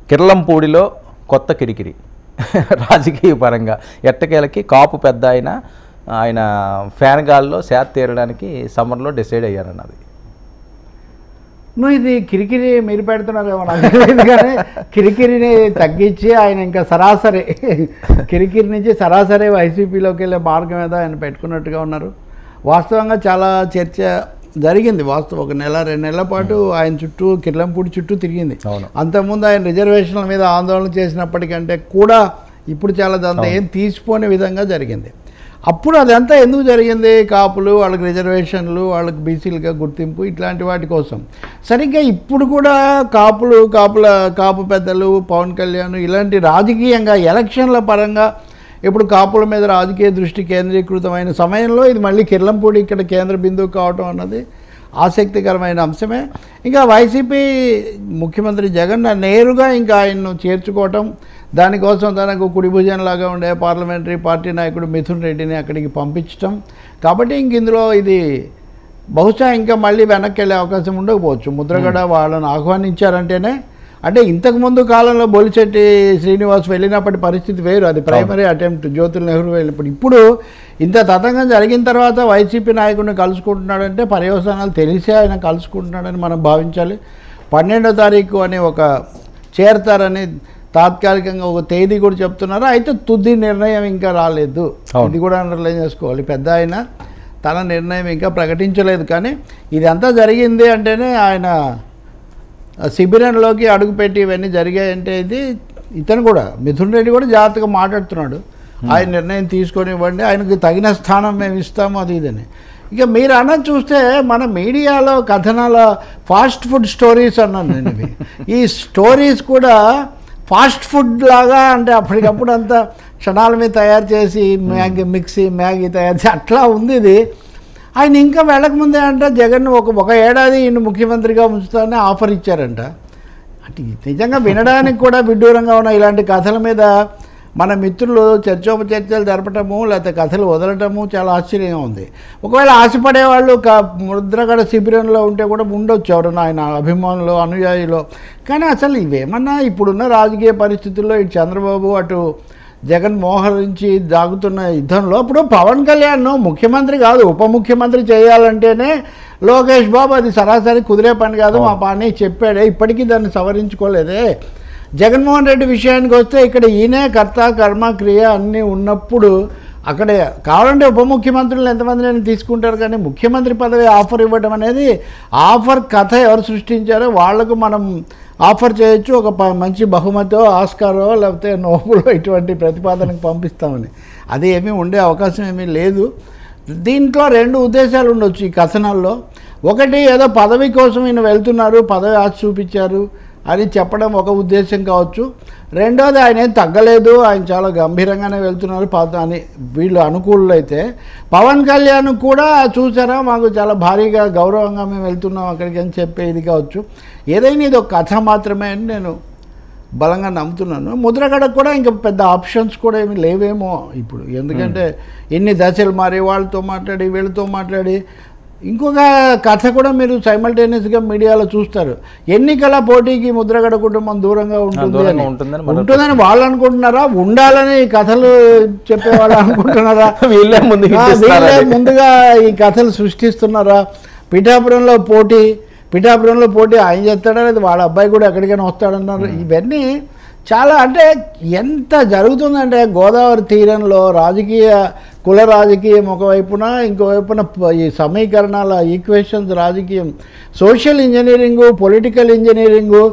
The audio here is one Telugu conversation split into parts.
కిర్లంపూడిలో కొత్త కిరికిరి రాజకీయ పరంగా ఎట్టకేలకి కాపు పెద్ద ఆయన ఫ్యాన్ గాల్లో శాత తీరడానికి సమ్మర్లో డిసైడ్ అయ్యారన్నది. నువ్వు ఇది కిరికిరి మీరు పెడుతున్నారేమో నాకు తెలియదు, కానీ కిరికిరిని తగ్గించి ఆయన ఇంకా సరాసరి కిరికిరి నుంచి సరాసరి వైసీపీలోకి వెళ్ళే మార్గం మీద ఆయన పెట్టుకున్నట్టుగా ఉన్నారు. వాస్తవంగా చాలా చర్చ జరిగింది. వాస్తవం 1-2 నెలల పాటు ఆయన చుట్టూ కిర్లంపూడి చుట్టూ తిరిగింది. అంతకుముందు ఆయన రిజర్వేషన్ల మీద ఆందోళన చేసినప్పటికంటే కూడా ఇప్పుడు చాలా దాంతో ఏం తీసిపోని విధంగా జరిగింది. అప్పుడు అదంతా ఎందుకు జరిగింది? కాపులు, వాళ్ళకి రిజర్వేషన్లు, వాళ్ళకి బీసీలుగా గుర్తింపు, ఇట్లాంటి వాటి కోసం. సరిగ్గా ఇప్పుడు కూడా కాపు పెద్దలు, పవన్ కళ్యాణ్ ఇలాంటి రాజకీయంగా ఎలక్షన్ల పరంగా ఇప్పుడు కాపుల మీద రాజకీయ దృష్టి కేంద్రీకృతమైన సమయంలో ఇది మళ్ళీ కిర్లంపూడి ఇక్కడ కేంద్ర బిందువు కావటం అన్నది ఆసక్తికరమైన అంశమే. ఇంకా వైసీపీ ముఖ్యమంత్రి జగన్ నేరుగా ఇంకా ఆయన్ను చేర్చుకోవటం, దానికోసం తనకు కుడి భుజంలాగా ఉండే పార్లమెంటరీ పార్టీ నాయకుడు మిథున్ రెడ్డిని అక్కడికి పంపించటం. కాబట్టి ఇంక ఇందులో ఇది బహుశా ఇంకా మళ్ళీ వెనక్కి వెళ్ళే అవకాశం ఉండకపోవచ్చు. ముద్రగడ వాళ్ళని ఆహ్వానించారంటేనే, అంటే ఇంతకుముందు కాలంలో బొలిశెట్టి శ్రీనివాస్ వెళ్ళినప్పటి పరిస్థితి వేరు, అది ప్రైమరీ అటెంప్ట్ జ్యోతుల్ నెహ్రూ వెళ్ళినప్పుడు. ఇప్పుడు ఇంత తతంగం జరిగిన తర్వాత వైసీపీ నాయకుడిని కలుసుకుంటున్నాడంటే పర్యవసానాలు తెలిసే ఆయన కలుసుకుంటున్నాడని మనం భావించాలి. 12వ తారీఖు అని ఒక చేరతారని తాత్కాలికంగా ఒక తేదీ కూడా చెప్తున్నారు. అయితే తుది నిర్ణయం ఇంకా రాలేదు, ఇది కూడా అండర్లైన్ చేసుకోవాలి. పెద్ద ఆయన తన నిర్ణయం ఇంకా ప్రకటించలేదు. కానీ ఇదంతా జరిగింది అంటేనే ఆయన శిబిరంలోకి అడుగుపెట్టి ఇవన్నీ జరిగాయంటే ఇది ఇతను కూడా మిథున్ రెడ్డి కూడా జాగ్రత్తగా మాట్లాడుతున్నాడు. ఆయన నిర్ణయం తీసుకొని ఇవ్వండి, ఆయనకు తగిన స్థానం మేము ఇస్తాము, అది ఇదని. ఇక మీరు అన్నది చూస్తే మన మీడియాలో కథనాల ఫాస్ట్ ఫుడ్ స్టోరీస్ అన్నాను నేను. ఇవి ఈ స్టోరీస్ కూడా ఫాస్ట్ ఫుడ్ లాగా, అంటే అప్పటికప్పుడు అంతా క్షణాల మీద తయారు చేసి మ్యాగీ తయారు చేసి అట్లా ఉంది ఇది. ఆయన ఇంకా వెళ్ళకముందే అంట జగన్ ఒక ఏడాది ఈయన ముఖ్యమంత్రిగా ఉంచుతానని ఆఫర్ ఇచ్చారంట. అంటే నిజంగా వినడానికి కూడా విడ్డూరంగా ఉన్న ఇలాంటి కథల మీద మన మిత్రులు చర్చోపచర్చలు జరపటము లేకపోతే కథలు వదలటము చాలా ఆశ్చర్యంగా ఉంది. ఒకవేళ ఆశపడేవాళ్ళు ముద్రగడ శిబిరంలో ఉంటే కూడా ఉండొచ్చు ఎవరన్నా ఆయన అభిమానులు, అనుయాయులు. కానీ అసలు ఇవేమన్నా ఇప్పుడున్న రాజకీయ పరిస్థితుల్లో ఇటు చంద్రబాబు అటు జగన్ మోహరించి దాగుతున్న యుద్ధంలో ఇప్పుడు పవన్ కళ్యాణ్ ముఖ్యమంత్రి కాదు ఉప ముఖ్యమంత్రి చేయాలంటేనే లోకేష్ బాబు అది సరాసరి కుదిరే పని కాదు మా పని చెప్పాడే, ఇప్పటికీ దాన్ని సవరించుకోలేదే. జగన్మోహన్ రెడ్డి విషయానికి వస్తే ఇక్కడ ఈయనే కర్త కర్మ క్రియ అన్నీ ఉన్నప్పుడు అక్కడే కావాలంటే ఉప ముఖ్యమంత్రులు ఎంతమందిని తీసుకుంటారు, కానీ ముఖ్యమంత్రి పదవి ఆఫర్ ఇవ్వడం అనేది ఆఫర్ కథ ఎవరు సృష్టించారో వాళ్లకు మనం ఆఫర్ చేయొచ్చు, ఒక మంచి బహుమతో ఆస్కారో లేకపోతే నోబులో ఇటువంటి ప్రతిపాదనకు పంపిస్తామని. అది ఏమీ ఉండే అవకాశం ఏమీ లేదు. దీంట్లో 2 ఉద్దేశాలు ఉండొచ్చు ఈ కథనాల్లో. ఒకటి, ఏదో పదవి కోసం ఈయన వెళ్తున్నారు, పదవి ఆశ చూపించారు అని చెప్పడం ఒక ఉద్దేశం కావచ్చు. రెండోది, ఆయన ఏం తగ్గలేదు, ఆయన చాలా గంభీరంగానే వెళ్తున్నారు అని వీళ్ళు అనుకూలు అయితే, పవన్ కళ్యాణ్ కూడా చూసారా మాకు చాలా భారీగా గౌరవంగా మేము వెళ్తున్నాం అక్కడికి అని చెప్పే ఇది కావచ్చు. ఏదైనా ఇది ఒక కథ మాత్రమే అని నేను బలంగా నమ్ముతున్నాను. ముద్రగడకు కూడా ఇంకా పెద్ద ఆప్షన్స్ కూడా ఏమి లేవేమో ఇప్పుడు, ఎందుకంటే ఎన్ని దశలు మారి వాళ్ళతో మాట్లాడి వీళ్ళతో మాట్లాడి. ఇంకొక కథ కూడా మీరు సైమల్టేనియస్గా మీడియాలో చూస్తారు, ఎన్నికల పోటీకి ముద్రగడ కుటుంబం దూరంగా ఉంటుందని వాళ్ళు అనుకుంటున్నారా, ఉండాలని కథలు చెప్పేవాళ్ళు అనుకుంటున్నారా, వీళ్ళే ముందుగా ఈ కథలు సృష్టిస్తున్నారా? పిఠాపురంలో పోటీ ఆయన చేస్తాడా లేదా వాళ్ళ అబ్బాయి కూడా ఎక్కడికైనా వస్తాడన్నారు. ఇవన్నీ చాలా, అంటే ఎంత జరుగుతుందంటే గోదావరి తీరంలో కుల రాజకీయం ఒకవైపున, ఇంకోవైపున ఈ సమీకరణాల ఈక్వేషన్స్ రాజకీయం, సోషల్ ఇంజనీరింగు, పొలిటికల్ ఇంజనీరింగు,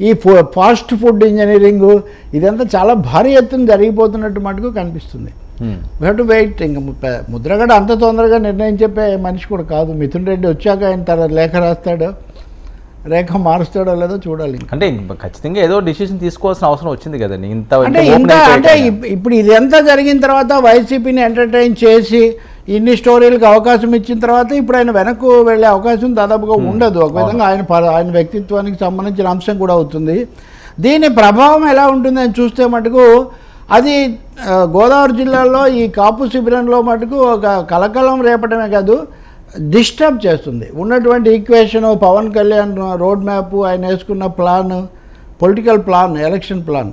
ఈ ఫాస్ట్ ఫుడ్ ఇంజనీరింగు, ఇదంతా చాలా భారీ ఎత్తున జరిగిపోతున్నట్టు మటుకు కనిపిస్తుంది. We have to wait. ఇంకా ముద్రగడ అంత తొందరగా నిర్ణయం చెప్పే మనిషి కూడా కాదు. మిథున్ రెడ్డి వచ్చాక ఆయన తన లేఖ రాస్తాడో రేఖ మారుస్తాడో లేదో చూడాలి. అంటే ఖచ్చితంగా ఏదో డిసిషన్ తీసుకోవాల్సిన అవసరం వచ్చింది కదండి. అంటే ఇప్పుడు ఇదంతా జరిగిన తర్వాత వైసీపీని ఎంటర్టైన్ చేసి ఇన్ని స్టోరీలకు అవకాశం ఇచ్చిన తర్వాత ఇప్పుడు ఆయన వెనక్కు వెళ్ళే అవకాశం దాదాపుగా ఉండదు. ఒక విధంగా ఆయన వ్యక్తిత్వానికి సంబంధించిన అంశం కూడా అవుతుంది. దీని ప్రభావం ఎలా ఉంటుందని చూస్తే మటుకు అది గోదావరి జిల్లాలో ఈ కాపు శిబిరంలో మటుకు ఒక కలకలం రేపడమే కాదు, డిస్టర్బ్ చేస్తుంది. ఉన్నటువంటి equation, Pawan Kalyan road map, ఆయన వేసుకున్న plan, political plan, election plan,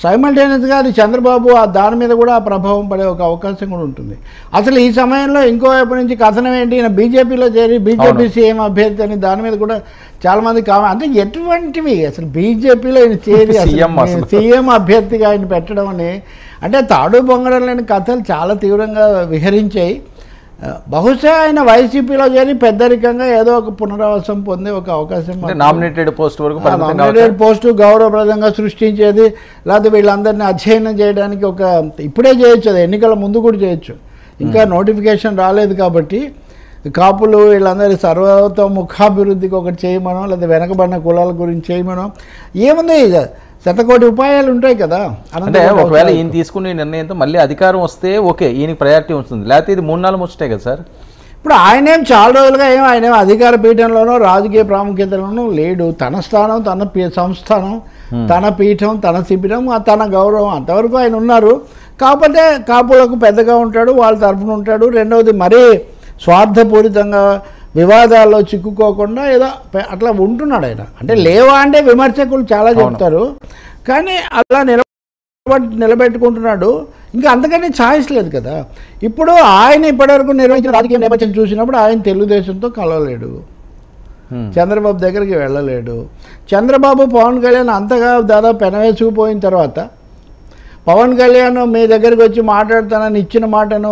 సైమల్టేనియస్గా అది చంద్రబాబు దాని మీద కూడా ఆ ప్రభావం పడే ఒక అవకాశం కూడా ఉంటుంది. అసలు ఈ సమయంలో ఇంకోవైపు నుంచి కథనం ఏంటి, ఈయన బీజేపీలో చేరి బీజేపీ సీఎం అభ్యర్థి అని దాని మీద కూడా చాలామంది అంటే ఎటువంటివి అసలు బీజేపీలో ఆయన చేరి సీఎం అభ్యర్థిగా ఆయన పెట్టడం అని అంటే తాడు బొంగడం లేని కథలు చాలా తీవ్రంగా విహరించాయి. బహుశా ఆయన వైసీపీలో చేరి పెద్దరికంగా ఏదో ఒక పునరావాసం పొందే ఒక అవకాశం, నామినేటెడ్ పోస్ట్ వరకు నామినేటెడ్ పోస్టు గౌరవప్రదంగా సృష్టించేది, లేకపోతే వీళ్ళందరినీ అధ్యయనం చేయడానికి ఒక ఇప్పుడే చేయొచ్చు, అది ఎన్నికల ముందు కూడా చేయొచ్చు, ఇంకా నోటిఫికేషన్ రాలేదు కాబట్టి కాపులు వీళ్ళందరి సర్వతోముఖాభివృద్ధికి ఒకటి చేయమనో, లేదా వెనకబడిన కులాల గురించి చేయమనో ఏముంది, శతకోటి ఉపాయాలు ఉంటాయి కదా. అంటే ఒకవేళ ఈయన తీసుకునే నిర్ణయంతో మళ్ళీ అధికారం వస్తే ఓకే, ఈయనకి ప్రయారిటీ ఉంటుంది, లేకపోతే ఇది 3-4 ముచ్చటే కదా సార్. ఇప్పుడు ఆయనేం చాలా రోజులుగా ఆయనేం అధికార పీఠంలోనో రాజకీయ ప్రాముఖ్యతలోనూ లేడు. తన స్థానం, తన సంస్థానం, తన పీఠం, తన శిబిరం, తన గౌరవం, అంతవరకు ఆయన ఉన్నారు. కాకపోతే కాపులకు పెద్దగా ఉంటాడు, వాళ్ళ తరఫున ఉంటాడు. రెండవది మరీ స్వార్థపూరితంగా వివాదాల్లో చిక్కుకోకుండా ఏదో అట్లా ఉంటున్నాడు ఆయన. అంటే లేవా అంటే విమర్శకులు చాలా చెప్తారు, కానీ అలా నిలబెట్టుకుంటున్నాడు. ఇంకా అంతకని ఛాయిస్ లేదు కదా. ఇప్పుడు ఆయన ఇప్పటివరకు నిర్వహించిన రాజకీయ నేపథ్యం చూసినప్పుడు ఆయన తెలుగుదేశంతో కలవలేడు, చంద్రబాబు దగ్గరికి వెళ్ళలేడు. చంద్రబాబు పవన్ కళ్యాణ్ అంతగా దాదాపు పెనవేసుకుపోయిన తర్వాత పవన్ కళ్యాణ్ మీ దగ్గరికి వచ్చి మాట్లాడతానని ఇచ్చిన మాటను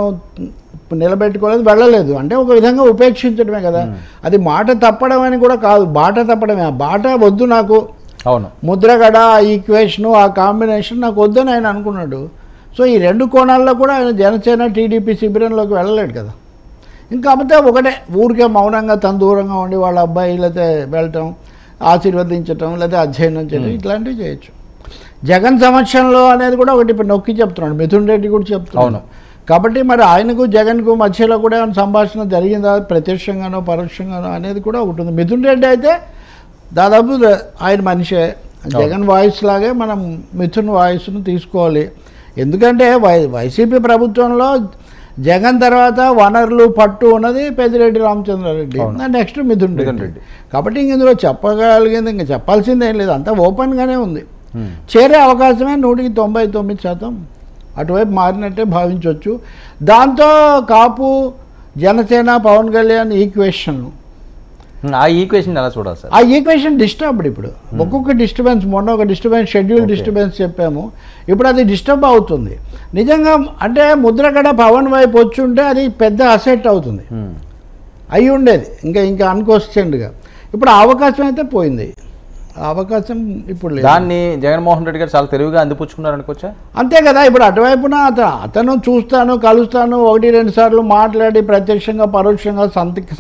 నిలబెట్టుకోలేదు, వెళ్ళలేదు. అంటే ఒక విధంగా ఉపేక్షించడమే కదా. అది మాట తప్పడం అని కూడా కాదు, బాట తప్పడమే. ఆ బాట వద్దు నాకు, అవును, ముద్రగడ, ఆ ఈక్వేషను, ఆ కాంబినేషన్ నాకు వద్దని ఆయన అనుకున్నాడు. సో ఈ రెండు కోణాల్లో కూడా ఆయన జనసేన టీడీపీ శిబిరంలోకి వెళ్ళలేడు కదా. ఇంకాకపోతే ఒకటే, ఊరికే మౌనంగా తన దూరంగా ఉండి వాళ్ళ అబ్బాయి లేకపోతే వెళ్ళటం, ఆశీర్వదించటం, లేకపోతే అధ్యయనం చేయడం, ఇట్లాంటివి చేయొచ్చు. జగన్ సమక్షంలో అనేది కూడా ఒకటి ఇప్పుడు నొక్కి చెప్తున్నాడు, మిథున్ రెడ్డి కూడా చెప్తున్నాడు. కాబట్టి మరి ఆయనకు జగన్కు మధ్యలో కూడా ఏమైనా సంభాషణ జరిగిందా, ప్రత్యక్షంగానో పరోక్షంగానో అనేది కూడా ఒకటి ఉంది. మిథున్ రెడ్డి అయితే దాదాపు ఆయన మనిషే, జగన్ వాయిస్ లాగే మనం మిథున్ వాయిస్ను తీసుకోవాలి. ఎందుకంటే వైసీపీ ప్రభుత్వంలో జగన్ తర్వాత వనరులు పట్టు ఉన్నది పెద్దిరెడ్డి రామచంద్రారెడ్డి, నెక్స్ట్ మిథున్ రెడ్డి. కాబట్టి ఇందులో చెప్పగలిగింది, ఇంకా చెప్పాల్సింది ఏం లేదు, అంతా ఓపెన్గానే ఉంది. చేరే అవకాశమే 199% అటువైపు మారినట్టే భావించవచ్చు. దాంతో కాపు, జనసేన, పవన్ కళ్యాణ్ ఈక్వేషన్, ఆ ఈక్వేషన్ ఎలా చూడాలి సార్? ఆ ఈక్వేషన్ డిస్టర్బ్డ్. ఇప్పుడు ఒక్కొక్క డిస్టర్బెన్స్, మొన్న ఒక డిస్టర్బెన్స్, షెడ్యూల్ డిస్టర్బెన్స్ చెప్పాము, ఇప్పుడు అది డిస్టర్బ్ అవుతుంది. నిజంగా అంటే ముద్రగడ పవన్ వైపు వచ్చి ఉంటే అది పెద్ద అసెట్ అవుతుంది, అయి ఉండేది ఇంకా అన్క్వశ్చన్డ్గా. ఇప్పుడు ఆ అవకాశం అయితే పోయింది, ఆ అవకాశం ఇప్పుడు లేదు. దాన్ని జగన్మోహన్ రెడ్డి గారు చాలా తెలివిగా అందిపుచ్చుకున్నారు అనుకోవచ్చా? అంతే కదా. ఇప్పుడు అటువైపున అతను చూస్తాను, కలుస్తాను, 1-2 సార్లు మాట్లాడి ప్రత్యక్షంగా పరోక్షంగా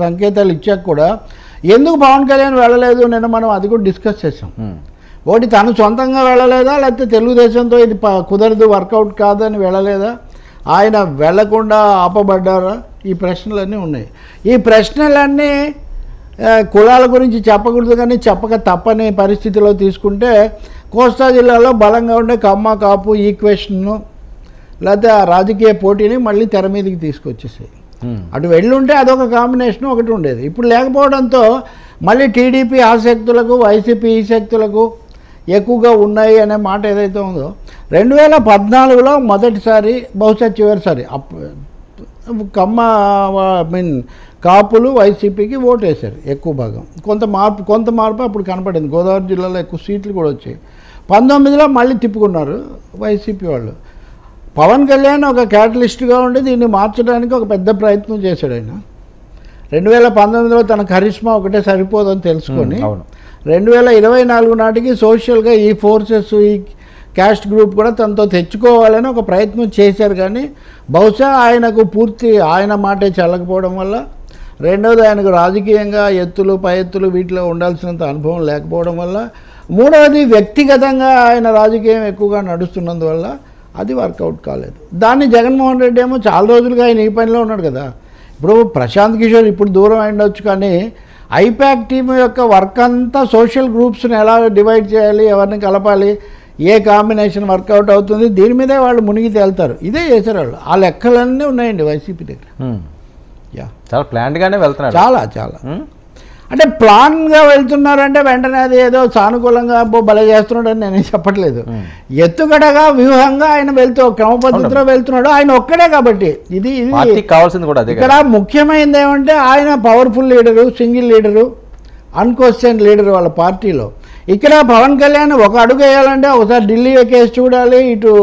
సంకేతాలు ఇచ్చాక కూడా ఎందుకు పవన్ కళ్యాణ్ వెళ్ళలేదు, నిన్న మనం అది కూడా డిస్కస్ చేసాం. ఒకటి తను సొంతంగా వెళ్ళలేదా, లేకపోతే తెలుగుదేశంతో ఇది కుదరదు, వర్కౌట్ కాదని వెళ్ళలేదా, ఆయన వెళ్లకుండా ఆపబడ్డారా, ఈ ప్రశ్నలన్నీ ఉన్నాయి. ఈ ప్రశ్నలన్నీ కులాల గురించి చెప్పకూడదు, కానీ చెప్పక తప్పని పరిస్థితిలో తీసుకుంటే కోస్తా జిల్లాలో బలంగా ఉండే కమ్మ కాపు ఈక్వేషన్ను లేకపోతే ఆ రాజకీయ పోటీని మళ్ళీ తెర మీదకి తీసుకొచ్చేసాయి. అటు వెళ్ళుంటే అదొక కాంబినేషన్ ఒకటి ఉండేది. ఇప్పుడు లేకపోవడంతో మళ్ళీ టీడీపీ ఆసక్తులకు, వైసీపీ ఈ శక్తులకు ఎక్కువగా ఉన్నాయి అనే మాట ఏదైతే ఉందో, 2014లో మొదటిసారి, బహుశా చివరిసారి కమ్మ కాపులు వైసీపీకి ఓటు వేశారు ఎక్కువ భాగం. కొంత మార్పు అప్పుడు కనపడింది, గోదావరి జిల్లాలో ఎక్కువ సీట్లు కూడా వచ్చాయి. 19లో మళ్ళీ తిప్పుకున్నారు వైసీపీ వాళ్ళు. పవన్ కళ్యాణ్ ఒక క్యాటలిస్ట్గా ఉండి దీన్ని మార్చడానికి ఒక పెద్ద ప్రయత్నం చేశాడు ఆయన. 2019లో తన కరిష్మా ఒకటే సరిపోదని తెలుసుకొని 2024 నాటికి సోషల్గా ఈ ఫోర్సెస్, ఈ క్యాస్ట్ గ్రూప్ కూడా తనతో తెచ్చుకోవాలని ఒక ప్రయత్నం చేశారు. కానీ బహుశా ఆయనకు పూర్తి ఆయన మాటే చల్లకపోవడం వల్ల, రెండవది ఆయనకు రాజకీయంగా ఎత్తులు పై ఎత్తులు వీటిలో ఉండాల్సినంత అనుభవం లేకపోవడం వల్ల, మూడవది వ్యక్తిగతంగా ఆయన రాజకీయం ఎక్కువగా నడుస్తున్నందువల్ల అది వర్కౌట్ కాలేదు. దాన్ని జగన్మోహన్ రెడ్డి ఏమో చాలా రోజులుగా ఆయన ఈ పనిలో ఉన్నాడు కదా. ఇప్పుడు ప్రశాంత్ కిషోర్ ఇప్పుడు దూరం అయిండొచ్చు, కానీ ఐపాక్ టీం యొక్క వర్క్ అంతా సోషల్ గ్రూప్స్ని ఎలా డివైడ్ చేయాలి, ఎవరిని కలపాలి, ఏ కాంబినేషన్ వర్కౌట్ అవుతుంది, దీని మీదే వాళ్ళు మునిగి తేలుతారు. ఇదే చేశారు వాళ్ళు. ఆ లెక్కలన్నీ ఉన్నాయండి వైసీపీ దగ్గర. యా, చాలా ప్లాన్డ్గానే వెళ్తున్నాడు. చాలా చాలా అంటే ప్లాన్గా వెళ్తున్నారంటే వెంటనే అది ఏదో సానుకూలంగా భలే చేస్తున్నాడు అని నేను చెప్పట్లేదు. ఎత్తుగడగా వ్యూహంగా ఆయన వెళ్తూ క్రమ పద్ధతిలో వెళ్తున్నాడు. ఆయన ఒక్కడే కాబట్టి ఇది కావాల్సింది కూడా అదే. ఇక్కడ ముఖ్యమైనది ఏమంటే ఆయన powerful leader, single leader, unquestion leader వాళ్ళ పార్టీలో. ఇక్కడ పవన్ కళ్యాణ్ ఒక అడుగు వేయాలంటే ఒకసారి ఢిల్లీ కేసు చూడాలి, ఇటు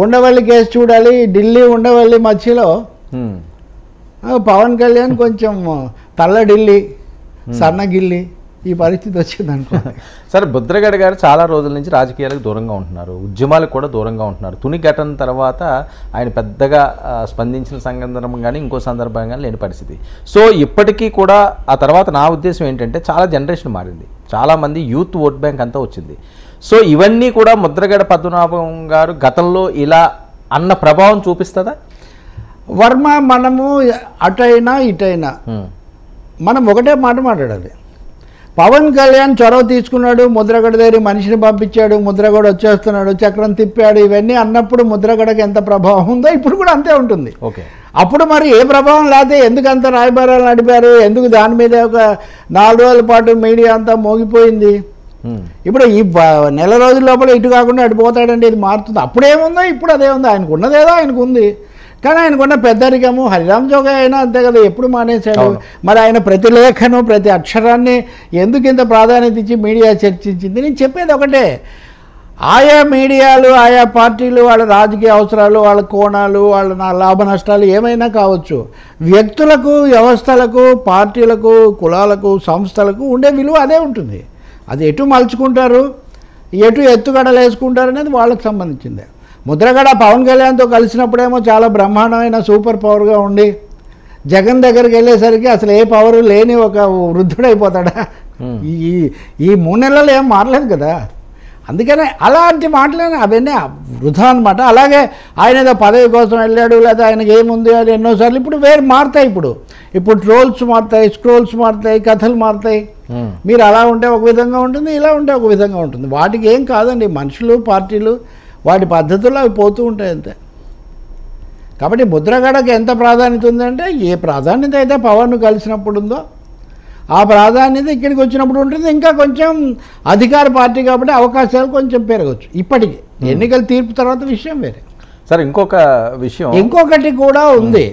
ఉండవల్లి కేసు చూడాలి. ఢిల్లీ ఉండవల్లి మధ్యలో పవన్ కళ్యాణ్ కొంచెం తల్ల ఢిల్లీ సన్నగిల్లి ఈ పరిస్థితి వచ్చింది అనుకో. సరే, ముద్రగడ గారు చాలా రోజుల నుంచి రాజకీయాలకు దూరంగా ఉంటున్నారు, ఉద్యమాలకు కూడా దూరంగా ఉంటున్నారు. తుని ఘటన తర్వాత ఆయన పెద్దగా స్పందించిన సందర్భం కానీ ఇంకో సందర్భం కానీ లేని పరిస్థితి. సో ఇప్పటికీ కూడా ఆ తర్వాత నా ఉద్దేశం ఏంటంటే చాలా జనరేషన్ మారింది, చాలామంది యూత్ ఓట్ బ్యాంక్ అంతా వచ్చింది. సో ఇవన్నీ కూడా ముద్రగడ పద్మనాభం గారు గతంలో ఇలా అన్న ప్రభావం చూపిస్తుందా? వర్మ, మనము అటైనా ఇటైనా మనం ఒకటే మాట మాట్లాడాలి. పవన్ కళ్యాణ్ చొరవ తీసుకున్నాడు, ముద్రగడ దగ్గర మనిషిని పంపించాడు, ముద్రగడ వచ్చేస్తున్నాడు, చక్రం తిప్పాడు, ఇవన్నీ అన్నప్పుడు ముద్రగడకి ఎంత ప్రభావం ఉందో ఇప్పుడు కూడా అంతే ఉంటుంది. ఓకే, అప్పుడు మరి ఏ ప్రభావం లేకపోతే ఎందుకు అంత రాయబారాలు నడిపారు, ఎందుకు దాని మీద ఒక 4 రోజుల పాటు మీడియా అంతా మోగిపోయింది. ఇప్పుడు ఈ నెల రోజుల లోపల ఇటు కాకుండా అటు పోతాడంటే ఇది మారుతుంది. అప్పుడేముందో ఇప్పుడు అదే ఉంది. ఆయనకు ఉన్నదేదో ఆయనకు ఉంది, కానీ ఆయనకున్న పెద్దరికము. హరిరామ్ జోగా అయినా అంతే కదా, ఎప్పుడు మానేశాడు. మరి ఆయన ప్రతి లేఖను ప్రతి అక్షరాన్ని ఎందుకు ఇంత ప్రాధాన్యత ఇచ్చి మీడియా చర్చించింది? నేను చెప్పేది ఒకటే, ఆయా మీడియాలు ఆయా పార్టీలు వాళ్ళ రాజకీయ అవసరాలు, వాళ్ళ కోణాలు, వాళ్ళ లాభ నష్టాలు ఏమైనా కావచ్చు. వ్యక్తులకు, వ్యవస్థలకు, పార్టీలకు, కులాలకు, సంస్థలకు ఉండే విలువ అదే ఉంటుంది. అది ఎటు మలుచుకుంటారు, ఎటు ఎత్తుగడలు వేసుకుంటారు అనేది వాళ్ళకి సంబంధించిందే. ముద్రగడ పవన్ కళ్యాణ్తో కలిసినప్పుడేమో చాలా బ్రహ్మాండమైన సూపర్ పవర్గా ఉండి జగన్ దగ్గరికి వెళ్ళేసరికి అసలు ఏ పవరు లేని ఒక వృద్ధుడైపోతాడా? ఈ 3 నెలలు ఏం మారలేదు కదా. అందుకనే అలాంటి మాటలే అవన్నీ వృధా అనమాట. అలాగే ఆయన ఏదో పదవి కోసం వెళ్ళాడు, లేదా ఆయనకి ఏముంది అని ఎన్నోసార్లు ఇప్పుడు వేరు మారుతాయి. ఇప్పుడు ట్రోల్స్ మారుతాయి, స్క్రోల్స్ మారుతాయి, కథలు మారుతాయి. మీరు అలా ఉంటే ఒక విధంగా ఉంటుంది, ఇలా ఉంటే ఒక విధంగా ఉంటుంది. వాటికి ఏం కాదండి, మనుషులు, పార్టీలు వాటి పద్ధతుల్లో అవి పోతూ ఉంటాయి అంతే. కాబట్టి ముద్రగడకి ఎంత ప్రాధాన్యత ఉందంటే, ఏ ప్రాధాన్యత అయితే పవన్ను కలిసినప్పుడు ఉందో ఆ ప్రాధాన్యత ఇక్కడికి వచ్చినప్పుడు ఉంటుంది. ఇంకా కొంచెం అధికార పార్టీ కాబట్టి అవకాశాలు కొంచెం పెరగచ్చు ఇప్పటికీ. ఎన్నికల తీర్పు తర్వాత విషయం వేరే. సరే, ఇంకొకటి కూడా ఉంది.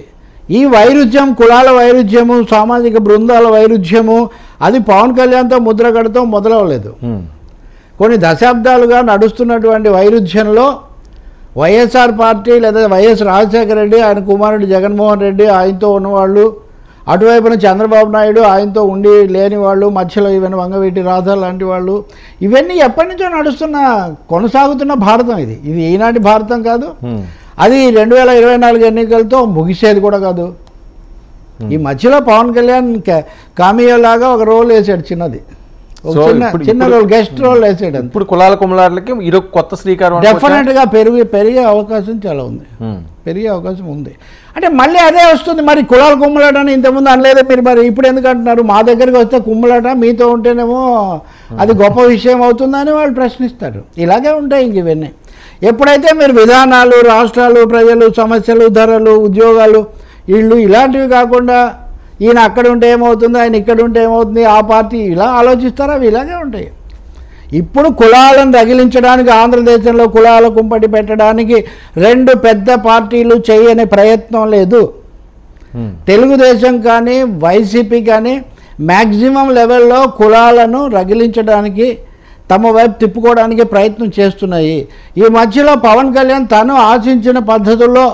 ఈ వైరుధ్యం, కులాల వైరుధ్యము, సామాజిక బృందాల వైరుధ్యము, అది పవన్ కళ్యాణ్తో ముద్రగడతో మొదలవలేదు. కొన్ని దశాబ్దాలుగా నడుస్తున్నటువంటి వైరుధ్యంలో వైఎస్ఆర్ పార్టీ లేదా వైఎస్ రాజశేఖర రెడ్డి, ఆయన కుమారుడు జగన్మోహన్ రెడ్డి, ఆయనతో ఉన్నవాళ్ళు, అటువైపున చంద్రబాబు నాయుడు, ఆయనతో ఉండి లేని వాళ్ళు, మధ్యలో ఈవెన్ వంగవీటి రాధా లాంటి వాళ్ళు, ఇవన్నీ ఎప్పటి నుంచో కొనసాగుతున్న భారతం. ఇది ఈనాటి భారతం కాదు. అది 2024 ఎన్నికలతో ముగిసేది కూడా కాదు. ఈ మధ్యలో పవన్ కళ్యాణ్ కామియోలాగా ఒక రోల్ వేసాడు, చిన్నది, చిన్న రోల్, గెస్ట్ రోల్ వేసాడు. ఇప్పుడు కులాల కుమ్మలార్లకి ఇది కొత్త శ్రీకారం డెఫినెట్గా పెరిగే అవకాశం చాలా ఉంది, పెరిగే అవకాశం ఉంది. అంటే మళ్ళీ అదే వస్తుంది. మరి కులాల కుమ్మలాటని ఇంతకుముందు అనలేదే మీరు, మరి ఇప్పుడు ఎందుకు అంటున్నారు? మా దగ్గరికి వస్తే కుమ్మలాట, మీతో ఉంటేనేమో అది గొప్ప విషయం అవుతుందని వాళ్ళు ప్రశ్నిస్తారు. ఇలాగే ఉంటాయి ఇంక ఇవన్నీ. ఎప్పుడైతే మీరు విధానాలు, రాష్ట్రాలు, ప్రజలు, సమస్యలు, ధరలు, ఉద్యోగాలు, ఇళ్ళు ఇలాంటివి కాకుండా ఈయన అక్కడ ఉంటే ఏమవుతుంది, ఆయన ఇక్కడ ఉంటే ఏమవుతుంది, ఆ పార్టీ ఇలా ఆలోచిస్తారా? అవి ఇలాగే ఉంటాయి. ఇప్పుడు కులాలను రగిలించడానికి, ఆంధ్రదేశంలో కులాల కుంపటి పెట్టడానికి 2 పెద్ద పార్టీలు చేయని ప్రయత్నం లేదు. తెలుగుదేశం కానీ వైసీపీ కానీ మ్యాక్సిమం లెవెల్లో కులాలను రగిలించడానికి, తమ వైపు తిప్పుకోవడానికి ప్రయత్నం చేస్తున్నాయి. ఈ మధ్యలో పవన్ కళ్యాణ్ తను ఆశించిన పద్ధతుల్లో